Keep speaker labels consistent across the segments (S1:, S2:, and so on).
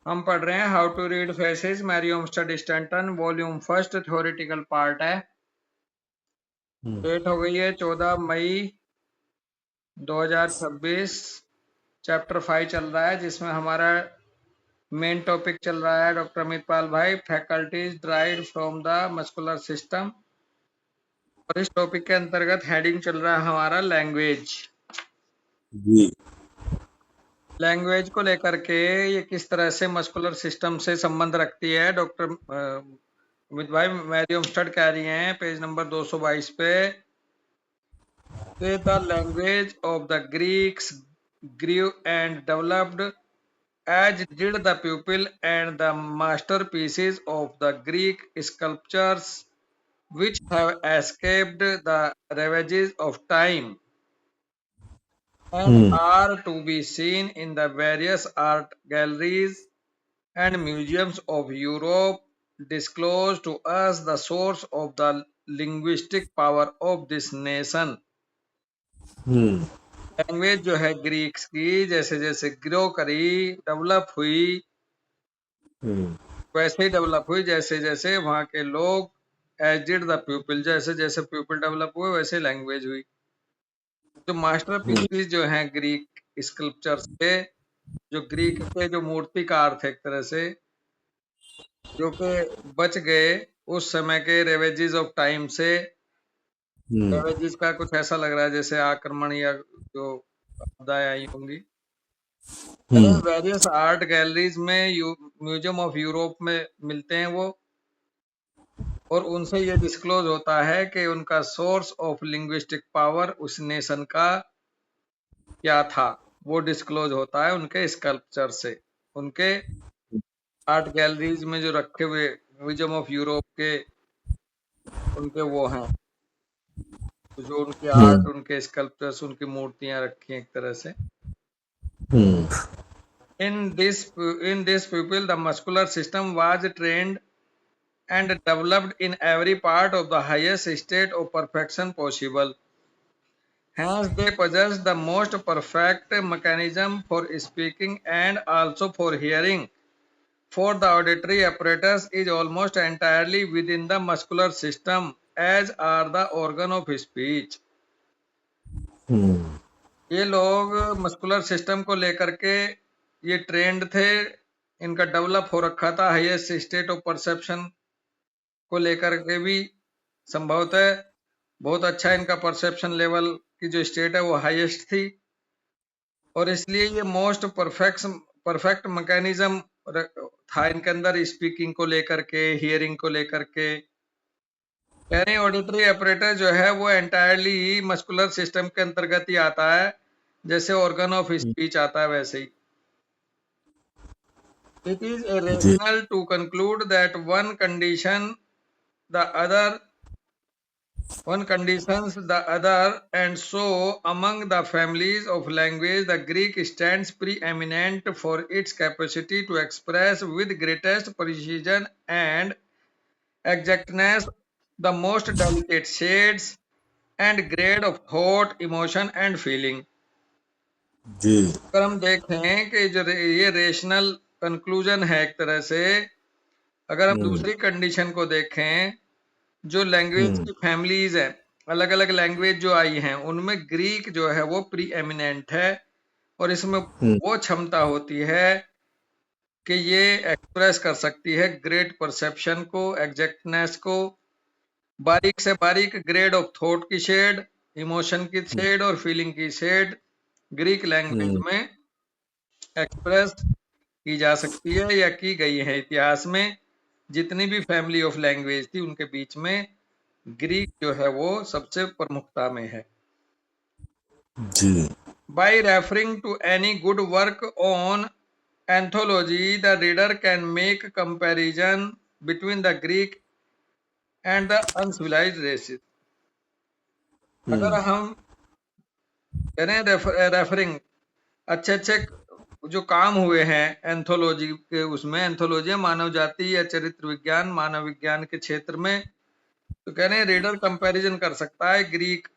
S1: हम पढ़ रहे हैं how to read faces Mariam स्टडीस्टैंटन वॉल्यूम फर्स्ट थ्योरेटिकल पार्ट है। डेट हो गई है 14 मई 2026। चैप्टर 5 चल रहा है जिसमें हमारा मेन टॉपिक चल रहा है डॉक्टर अमित पाल भाई faculties drive from the muscular system. और इस टॉपिक के अंतर्गत हेडिंग चल रहा है हमारा लैंग्वेज।
S2: जी
S1: लैंग्वेज को लेकर के ये किस तरह से मस्कुलर सिस्टम से संबंध रखती है डॉक्टर अमित भाई मैरियम स्टड कह रही हैं पेज नंबर 222 पे the language of the Greeks grew and developed as did the pupil and the masterpieces of the Greek sculptures which have escaped the ravages of time and are to be seen in the various art galleries and museums of Europe disclose to us the source of the linguistic power of this nation. Language जो है Greeks की जैसे जैसे grow करी develop हुई वैसे ही develop हुई जैसे जैसे वहां के लोग एज डिड द पीपल जैसे जैसे पीपल डेवलप हुए वैसे लैंग्वेज हुई। जो मास्टर पीसीज जो हैं ग्रीक स्कल्पचर्स के जो ग्रीक के जो मूर्तिकार थे एक तरह से जो कि बच गए उस समय के रेवेजेस ऑफ टाइम से। रेवेजेस का कुछ ऐसा लग रहा है जैसे आक्रमण या जो आपदाएं आई होंगी। वेरियस आर्ट गैलरीज में म्यूजियम ऑफ यूरोप में मिलते हैं वो। और उनसे ये डिस्क्लोज होता है कि उनका सोर्स ऑफ लिंग्विस्टिक पावर उस नेशन का क्या था। वो डिस्क्लोज होता है उनके स्कल्पचर से, उनके आर्ट गैलरीज में जो रखे हुए म्यूजियम ऑफ यूरोप के उनके वो हैं जो उनके आर्ट उनके स्कल्पचर्स उनकी मूर्तियां रखी हैं एक तरह से। in this pupil the muscular system was trained and developed in every part of the highest state of perfection possible. Hence, they possess the most perfect mechanism for speaking and also for hearing. For the auditory apparatus is almost entirely within the muscular system, as are the organ of speech. ये लोग muscular system को लेकर के ये trend थे, इनका develop हो रखा था हाईएस्ट स्टेट ऑफ परसेप्शन को लेकर के भी संभवतः बहुत अच्छा इनका परसेप्शन लेवल की जो स्टेट है वो हाईएस्ट थी। और इसलिए ये मोस्ट परफेक्ट मैकेनिज्म था इनके अंदर स्पीकिंग को लेकर के हियरिंग को लेकर के। यानी ऑडिटरी ऑपरेटर जो है वो एंटायरली मस्कुलर सिस्टम के अंतर्गत ही आता है, जैसे ऑर्गन ऑफ स्पीच आता है वैसे ही। It is rational to conclude that one conditions the other, and so among the families of language the Greek stands preeminent for its capacity to express with greatest precision and exactness the most delicate shades and grade of thought, emotion and feeling.
S2: जी
S1: अगर हम देखें कि जो ये rational conclusion है एक तरह से, अगर हम दूसरी कंडीशन को देखें जो लैंग्वेज की फैमिलीज है अलग अलग लैंग्वेज जो आई हैं उनमें ग्रीक जो है वो प्री एमिनेंट है और इसमें वो क्षमता होती है कि ये एक्सप्रेस कर सकती है ग्रेट परसेप्शन को, एग्जैक्टनेस को, बारीक से बारीक ग्रेड ऑफ थॉट की शेड, इमोशन की शेड और फीलिंग की शेड ग्रीक लैंग्वेज में एक्सप्रेस की जा सकती है या की गई है। इतिहास में जितनी भी फैमिली ऑफ लैंग्वेज थी उनके बीच में ग्रीक जो है वो सबसे प्रमुखता में है।
S2: जी
S1: By referring to any good work on anthology, the reader can make comparison between the Greek and the uncivilized races. अगर हम करें रेफरिंग अच्छे अच्छे जो काम हुए हैं एंथोलॉजी के, उसमें एंथोलॉजी मानव जाति या चरित्र विज्ञान मानव विज्ञान के क्षेत्र में, तो कह रहे हैं रीडर कंपैरिजन कर सकता है ग्रीक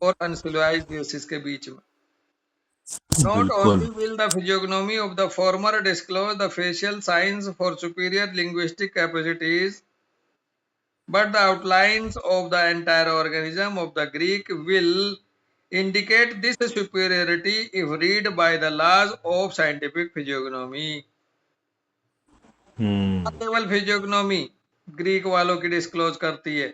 S1: और अनसिविलाइज्ड रेसेस के बीच में। Not
S2: बिल्कुल
S1: only will the physiognomy of the former disclose the facial signs for superior linguistic capacities, but the outlines of the entire organism of the Greek will indicate this superiority if read by the laws of scientific physiognomy. केवल फिजियोग्नोमी Greek वालों की disclose करती है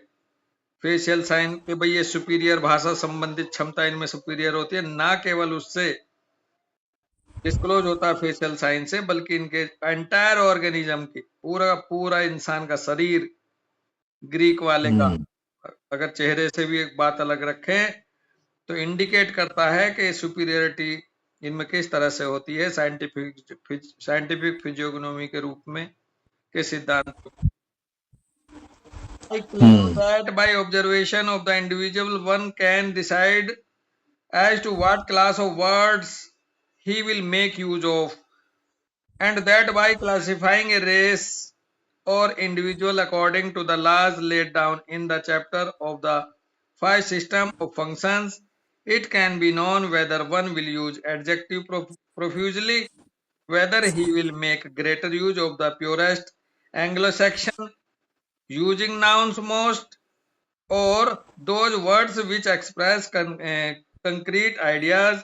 S1: facial sign कि भाई ये superior भाषा संबंधित क्षमता इनमें सुपीरियर होती है, ना केवल उससे डिस्क्लोज होता है फेशियल साइन से, बल्कि इनके एंटायर ऑर्गेनिज्म की पूरा पूरा इंसान का शरीर ग्रीक वाले का अगर चेहरे से भी एक बात अलग रखें तो इंडिकेट करता है कि सुपीरियरिटी इनमें किस तरह से होती है साइंटिफिक फिजियोग्नोमी के रूप में के सिद्धांत। I claim that by observation of the individual one can decide as to what class of words he will make use of, and that by classifying a race or individual according to the laws laid down in the chapter of the five system of functions, it can be known whether one will use adjective profusely, whether he will make greater use of the purest Anglo-Saxon, using nouns most, or those words which express concrete ideas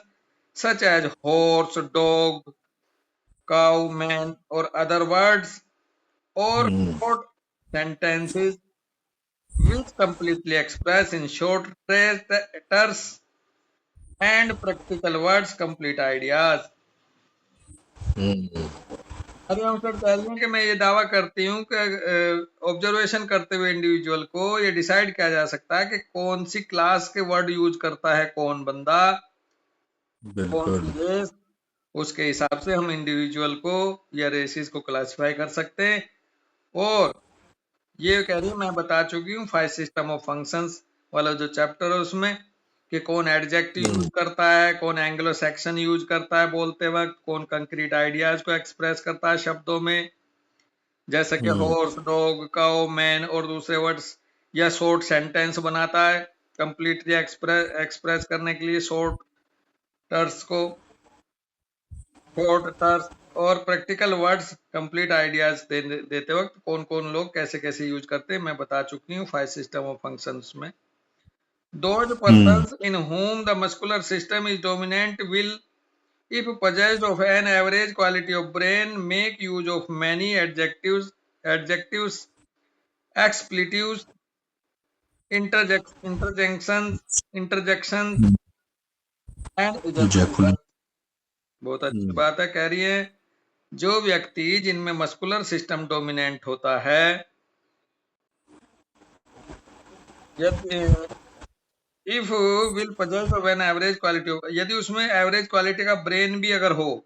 S1: such as horse, dog, cow, man, or other words, or short sentences which completely express in short terse and practical words complete ideas. Hariom sir कह रहे हैं कि मैं ये दावा करती हूँ कि ऑब्जर्वेशन करते हुए इंडिविजुअल को ये डिसाइड किया जा सकता है कि कौन सी क्लास के वर्ड यूज करता है कौन बंदा, कौन सी रेस, उसके हिसाब से हम इंडिविजुअल को या रेसिस को क्लासिफाई कर सकते हैं। और ये कह रही मैं बता चुकी हूँ फाइव सिस्टम ऑफ फंक्शंस वाला जो चैप्टर है उसमें कि कौन एडजेक्टिव यूज करता है, कौन एंग्लो सेक्शन यूज करता है बोलते वक्त, कौन कंक्रीट आइडियाज को एक्सप्रेस करता है शब्दों में जैसे कि हॉर्स, डॉग, काउ, मैन, और दूसरे वर्ड्स या शॉर्ट सेंटेंस बनाता है कंप्लीटली एक्सप्रेस करने के लिए शॉर्ट टर्स को, शॉर्ट टर्स और प्रैक्टिकल वर्ड्स कंप्लीट आइडियाज देते वक्त कौन कौन लोग कैसे कैसे यूज करते हैं मैं बता चुकी हूँ फाइव सिस्टम ऑफ फंक्शंस में। Those persons in whom the muscular system is dominant will, if possessed of an average quality of brain, make use of many adjectives, expletives, interjections and ejaculations. बहुत अच्छी बात है, कह रही है जो व्यक्ति जिनमें मस्कुलर सिस्टम डोमिनेंट होता है, if will possess of an average quality, यदि उसमें एवरेज क्वालिटी का ब्रेन भी अगर हो,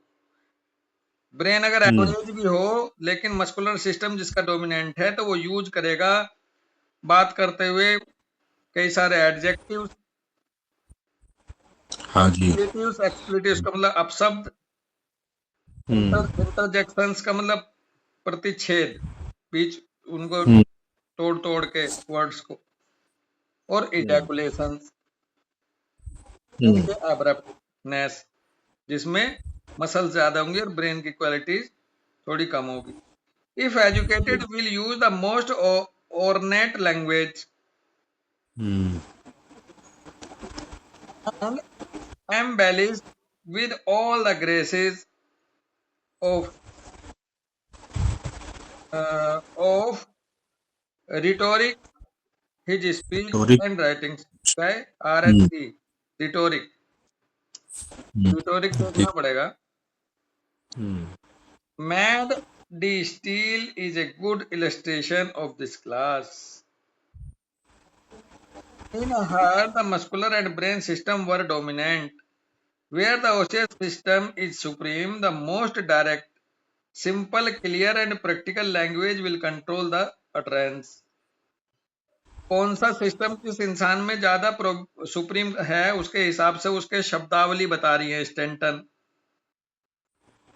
S1: ब्रेन अगर एवरेज भी हो लेकिन मस्कुलर सिस्टम जिसका डोमिनेंट है तो वो यूज करेगा बात करते हुए कई सारे एडजेक्टिव्स,
S2: हाँ जी,
S1: एक्सप्लेटिव्स का मतलब अपशब्द, इंटरजेक्शंस का मतलब प्रतिच्छेद, बीच उनको तोड़ तोड़ के वर्ड्स को, और इजैकुलेशंस एब्रप्टनेस जिसमें मसल ज्यादा होंगे और ब्रेन की क्वालिटी थोड़ी कम होगी। If educated will use the most ornate language and embellished with all the graces of rhetoric, his speech and writings by RSE rhetoric देखना पड़ेगा। Mad D. Steele is a good illustration of this class. In her, the muscular and brain system were dominant. Where the osseous system is supreme, the most direct, simple, clear and practical language will control the utterance. कौन सा system किस इंसान में ज्यादा supreme है उसके हिसाब से उसके शब्दावली बता रही है स्टेंटन।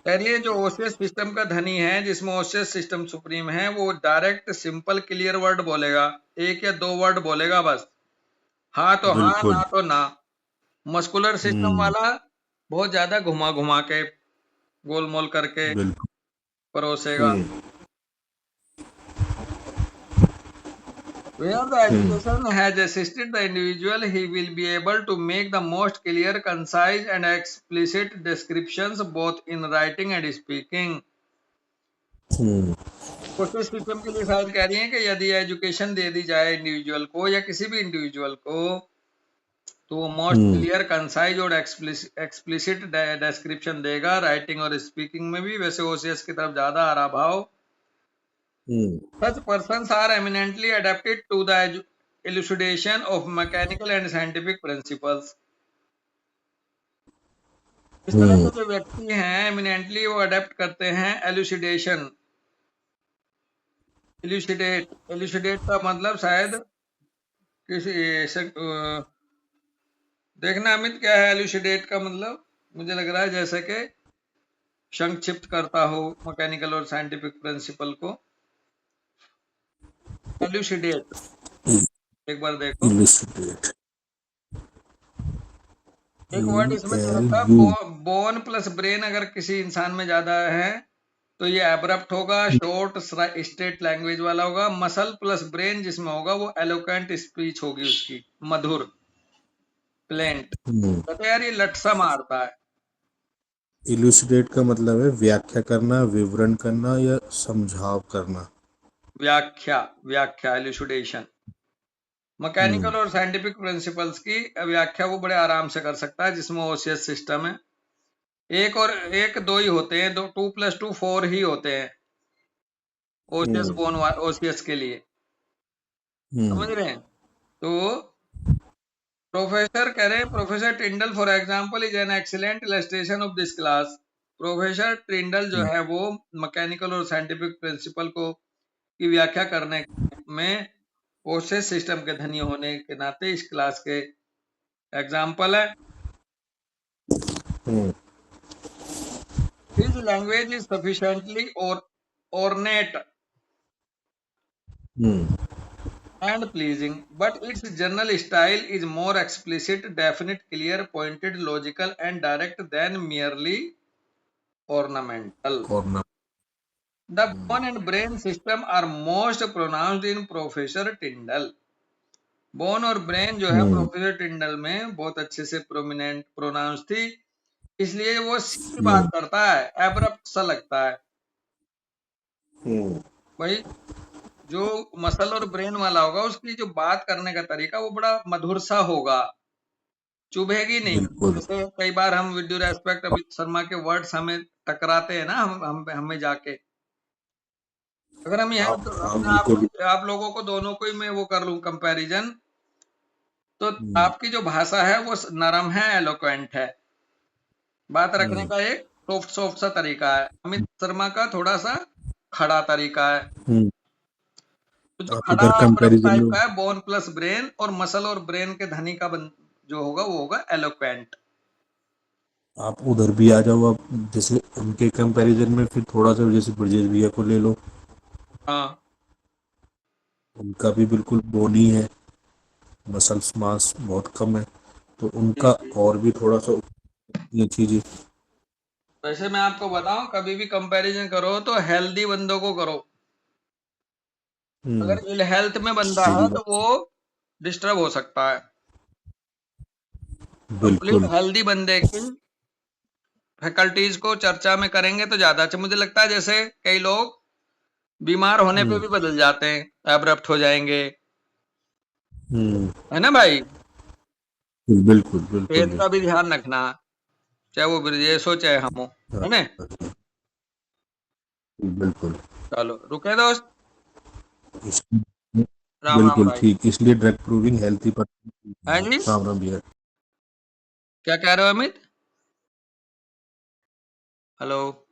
S1: कह रही है जो ओसियस सिस्टम का धनी है जिसमें ओसियस सिस्टम सुप्रीम है वो डायरेक्ट सिंपल क्लियर वर्ड बोलेगा, एक या दो वर्ड बोलेगा बस, हाँ तो हाँ, ना तो ना। मस्कुलर सिस्टम वाला बहुत ज्यादा घुमा घुमा के गोल मोल करके
S2: बिल्कुल।
S1: परोसेगा। Where the
S2: hmm
S1: education has assisted the individual, he will be able to make the most clear, concise, and explicit descriptions both in writing and speaking.
S2: हम्म
S1: कोशिश सिस्टम के लिए शायद कह रही है कि यदि एजुकेशन दे दी जाए इंडिविजुअल को या किसी भी इंडिविजुअल को, तो वो मोस्ट
S2: हम्म
S1: क्लियर, कंसाइज और एक्सप्लिसिट डिस्क्रिप्शन देगा, राइटिंग और स्पीकिंग में भी। वैसे ओसीएस की तरफ ज्यादा आ रहा भाव।
S2: हम्म
S1: Such persons are eminently adapted to the elucidation of mechanical and scientific principles. इस तरह
S2: हम्म
S1: के जो व्यक्ति हैं एमिनेंटली, वो अडेप्ट करते हैं एलुसिडेशन। एलुसिडेट का मतलब शायद किसी देखना अमित, क्या है एलुसिडेट का मतलब? मुझे लग रहा है जैसे कि संक्षिप्त करता हो मैकेनिकल और साइंटिफिक प्रिंसिपल को। एलुसिडेट, एक बार देखो।
S2: इलुस्ट्रेट
S1: एक वर्ड इसमें जो
S2: एल
S1: रखा,
S2: यू
S1: बोन प्लस ब्रेन अगर किसी इंसान में ज्यादा है तो ये एब्रप्ट होगा, शॉर्ट स्ट्रेट लैंग्वेज वाला होगा। मसल प्लस ब्रेन जिसमें होगा वो एलोक्वेंट स्पीच होगी उसकी, मधुर, प्लेंट। कहते यार ये लटसा मारता है।
S2: इलुस्ट्रेट का मतलब है व्याख्या करना, विवरण करना या समझाव करना।
S1: व्याख्या, व्याख्या एलुसिडेशन।
S2: हम्म
S1: मैकेनिकल और साइंटिफिक प्रिंसिपल्स की व्याख्या वो बड़े आराम से कर सकता है, जिसमें ओसीएस सिस्टम है। एक और एक दो ही होते हैं, दो 2 + 2 4 ही होते हैं ओसीएस
S2: हम्म
S1: बोन ओसीएस के लिए, समझ रहे हैं? तो प्रोफेसर कह रहे हैं, professor टिंडल for example is an excellent illustration of this class. Professor टिंडल जो है वो मैकेनिकल और साइंटिफिक प्रिंसिपल को की व्याख्या करने में ओसेस सिस्टम के धनी होने के नाते इस क्लास के एग्जाम्पल है।
S2: हम्म
S1: हिज लैंग्वेज इज सफिशिएंटली और ornate
S2: hmm
S1: and pleasing, but its general style is more explicit, definite, clear, pointed, logical, and direct than merely ornamental.
S2: और ना
S1: The bone and brain system are most pronounced in Professor Tyndall. Bone और brain जो है
S2: हम्म
S1: professor टिंडल में बहुत अच्छे से prominent pronounce थी, इसलिए वो सीधी
S2: हम्म
S1: बात करता है, एब्रप्ट सा लगता है।
S2: हम्म
S1: भाई जो मसल और ब्रेन वाला होगा उसकी जो बात करने का तरीका वो बड़ा मधुर सा होगा, चुभेगी नहीं।
S2: बिल्कुल।
S1: जैसे कई बार हम with due respect Amit Sharma के वर्ड्स हमें टकराते हैं ना, हम हमें जाके, अगर हम यहाँ तो
S2: हाँ
S1: अपने
S2: बिल्कुल।
S1: आप लोगों को दोनों को ही मैं वो कर लूं कंपैरिजन, तो
S2: हम्म
S1: आपकी जो भाषा है वो नरम है, एलोक्वेंट है, बात रखने
S2: हम्म
S1: का एक सॉफ्ट सॉफ्ट सा तरीका है। अमित शर्मा का थोड़ा सा खड़ा तरीका है।
S2: हम्म
S1: तो जो
S2: आप
S1: खड़ा
S2: उधर
S1: अब्रप्ट
S2: कंपैरिजन
S1: टाइप
S2: में
S1: का है बोन प्लस ब्रेन, और मसल और ब्रेन के धनी का जो होगा वो होगा एलोक्वेंट।
S2: आप उधर भी आ जाओ। आप जैसे उनके कंपैरिजन में फिर थोड़ा सा जैसे ब्रजेश भैया को ले लो।
S1: हाँ
S2: उनका भी बिल्कुल बोनी है, मसल्स मास बहुत कम है, तो
S1: जी
S2: उनका
S1: जी।
S2: और भी थोड़ा सा ये चीजें।
S1: वैसे मैं आपको बताऊं, कभी भी कंपैरिजन करो तो हेल्दी बंदों को करो।
S2: हम्म
S1: अगर इल हेल्थ में बंदा है
S2: सीधी
S1: तो वो
S2: बात।
S1: डिस्टर्ब हो सकता है। कंप्लीट
S2: बिल्कुल।
S1: हेल्दी बंदे की फैकल्टीज को चर्चा में करेंगे तो ज्यादा अच्छा। मुझे लगता है जैसे कई लोग बीमार होने पे
S2: हम्म
S1: भी बदल जाते हैं, एब्रप्ट हो जाएंगे,
S2: हम्म
S1: है ना भाई?
S2: बिल्कुल बिल्कुल
S1: सेहत
S2: जी।
S1: का भी ध्यान रखना, चाहे वो ब्रजेश हो चाहे हम हो,
S2: हाँ,
S1: है ना?
S2: बिल्कुल।
S1: चलो रुके दोस्त।
S2: इस,
S1: राम राम
S2: बिल्कुल
S1: भाई।
S2: ठीक, इसलिए ड्रग प्रूविंग हेल्थी पर।
S1: है जी,
S2: राम राम भैया।
S1: क्या कह रहे हो अमित? हेलो।